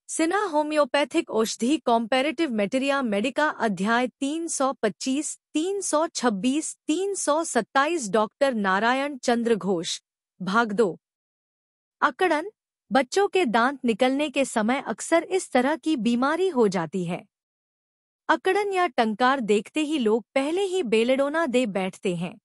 Sinha homeopathic औषधि कॉम्पैरेटिव मेटेरिया Medica अध्याय 325, 326, 327 doctor Narayan चंद्र घोष। भाग 2। अकड़न। बच्चों के दांत निकलने के समय अक्सर इस तरह की बीमारी हो जाती है। अकड़न या टंकार देखते ही लोग पहले ही बेलडोना दे बैठते हैं।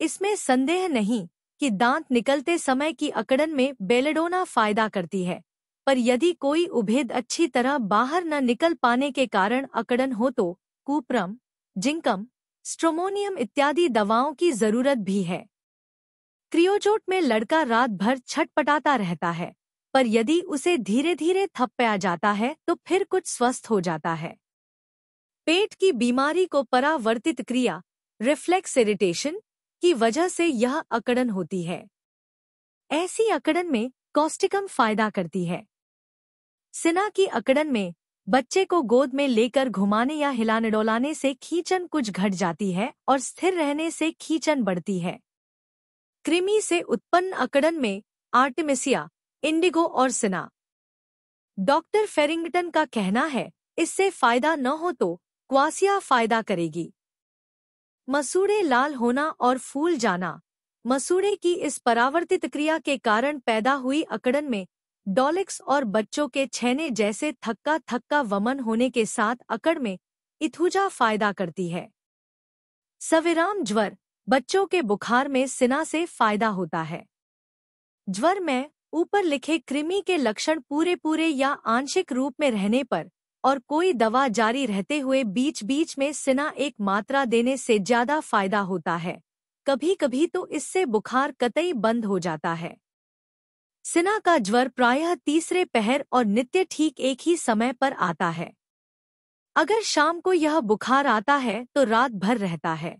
इसमें संदेह नहीं कि दांत निकलते समय की अकड़न में बेलडोना फायदा करती है, पर यदि कोई उभेद अच्छी तरह बाहर न निकल पाने के कारण अकड़न हो तो कूप्रम, जिंकम, स्ट्रोमोनियम इत्यादि दवाओं की जरूरत भी है। क्रियोचोट में लड़का रात भर छटपटाता रहता है, पर यदि उसे धीरे धीरे थप्पया जाता है तो फिर कुछ स्वस्थ हो जाता है। पेट की बीमारी को परावर्तित क्रिया रिफ्लेक्स इरिटेशन की वजह से यह अकड़न होती है। ऐसी अकड़न में कॉस्टिकम फायदा करती है। सिन्हा की अकड़न में बच्चे को गोद में लेकर घुमाने या हिलाने डोलाने से खींचन कुछ घट जाती है और स्थिर रहने से खींचन बढ़ती है। कृमि से उत्पन्न अकड़न में आर्टेमिसिया, इंडिगो और सिन्हा। डॉक्टर फेरिंगटन का कहना है, इससे फायदा न हो तो क्वासिया फायदा करेगी। मसूड़े लाल होना और फूल जाना। मसूड़े की इस परावर्तित क्रिया के कारण पैदा हुई अकड़न में डॉलिक्स और बच्चों के छेने जैसे थक्का थक्का वमन होने के साथ अकड़ में इथुजा फायदा करती है। सविराम ज्वर। बच्चों के बुखार में सिन्हा से फायदा होता है। ज्वर में ऊपर लिखे कृमि के लक्षण पूरे या आंशिक रूप में रहने पर और कोई दवा जारी रहते हुए बीच बीच में सिन्हा एक मात्रा देने से ज्यादा फायदा होता है। कभी कभी तो इससे बुखार कतई बंद हो जाता है। सिन्हा का ज्वर प्रायः तीसरे पहर और नित्य ठीक एक ही समय पर आता है। अगर शाम को यह बुखार आता है तो रात भर रहता है।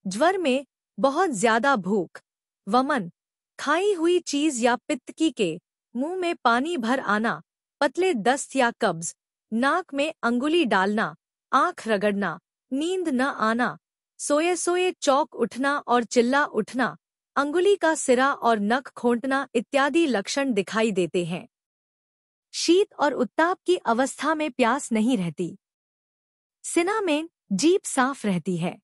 ज्वर में बहुत ज्यादा भूख, वमन, खाई हुई चीज या पित्तकी के मुंह में पानी भर आना, पतले दस्त या कब्ज, नाक में अंगुली डालना, आंख रगड़ना, नींद न आना, सोए सोए चौक उठना और चिल्ला उठना, अंगुली का सिरा और नख खोंटना इत्यादि लक्षण दिखाई देते हैं। शीत और उत्ताप की अवस्था में प्यास नहीं रहती। सिन्हा में जीभ साफ रहती है।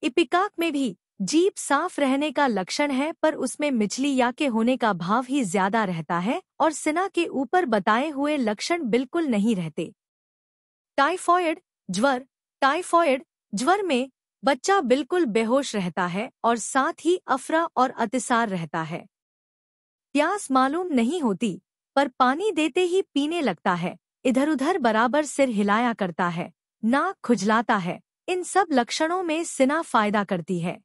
इपिकाक में भी जीभ साफ रहने का लक्षण है, पर उसमें मिचली या के होने का भाव ही ज्यादा रहता है और सिन्हा के ऊपर बताए हुए लक्षण बिल्कुल नहीं रहते। टाइफॉइड ज्वर। टाइफॉइड ज्वर में बच्चा बिल्कुल बेहोश रहता है और साथ ही अफरा और अतिसार रहता है। प्यास मालूम नहीं होती, पर पानी देते ही पीने लगता है, इधर उधर बराबर सिर हिलाया करता है, नाक खुजलाता है। इन सब लक्षणों में सिन्हा फायदा करती है।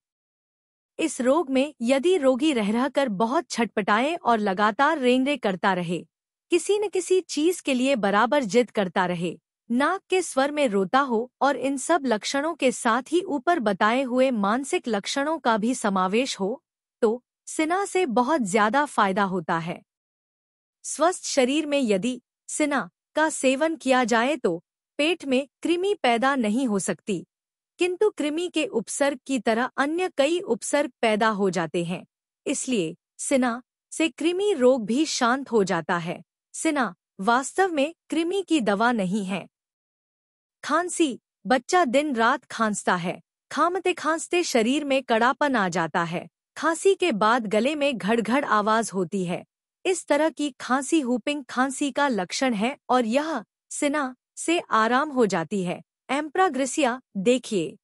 इस रोग में यदि रोगी रह कर बहुत छटपटाए और लगातार रेंगरे करता रहे, किसी न किसी चीज के लिए बराबर जिद करता रहे, नाक के स्वर में रोता हो और इन सब लक्षणों के साथ ही ऊपर बताए हुए मानसिक लक्षणों का भी समावेश हो, तो सिन्हा से बहुत ज्यादा फायदा होता है। स्वस्थ शरीर में यदि सिन्हा का सेवन किया जाए तो पेट में कृमि पैदा नहीं हो सकती, किंतु कृमि के उपसर्ग की तरह अन्य कई उपसर्ग पैदा हो जाते हैं। इसलिए सिन्हा से कृमि रोग भी शांत हो जाता है। सिन्हा वास्तव में कृमि की दवा नहीं है। खांसी। बच्चा दिन रात खांसता है, खांसते खांसते शरीर में कड़ापन आ जाता है, खांसी के बाद गले में घड़-घड़ आवाज होती है। इस तरह की खांसी हुपिंग खांसी का लक्षण है और यह सिन्हा से आराम हो जाती है। एम्प्राग्रेसिया देखिए।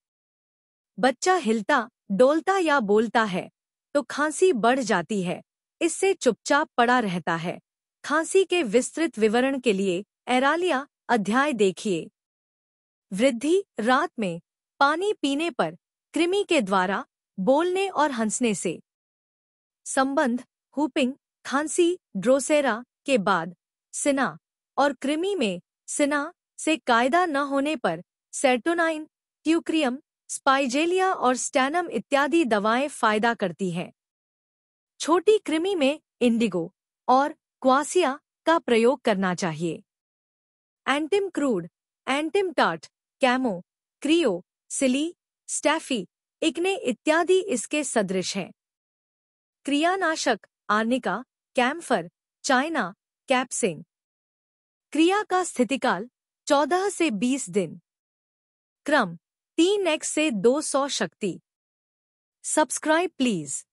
बच्चा हिलता, डोलता या बोलता है तो खांसी बढ़ जाती है, इससे चुपचाप पड़ा रहता है। खांसी के विस्तृत विवरण के लिए एरालिया अध्याय देखिए। वृद्धि। रात में पानी पीने पर कृमि के द्वारा बोलने और हंसने से संबंध। हुपिंग खांसी ड्रोसेरा के बाद सिन्हा और कृमि में सिन्हा से कायदा न होने पर सेरोटोनिन, ट्यूक्रियम, स्पाइजेलिया और स्टैनम इत्यादि दवाएं फायदा करती हैं। छोटी कृमि में इंडिगो और क्वासिया का प्रयोग करना चाहिए। Antim crude, Antim tart, camo, Creo, सिली, स्टैफी, इग्ने इत्यादि इसके सदृश हैं। क्रियानाशक आर्निका, कैम्फर, चाइना, कैप्सिंग। क्रिया का स्थितिकाल 14 से 20 दिन। क्रम 3x से 200 शक्ति। Subscribe please.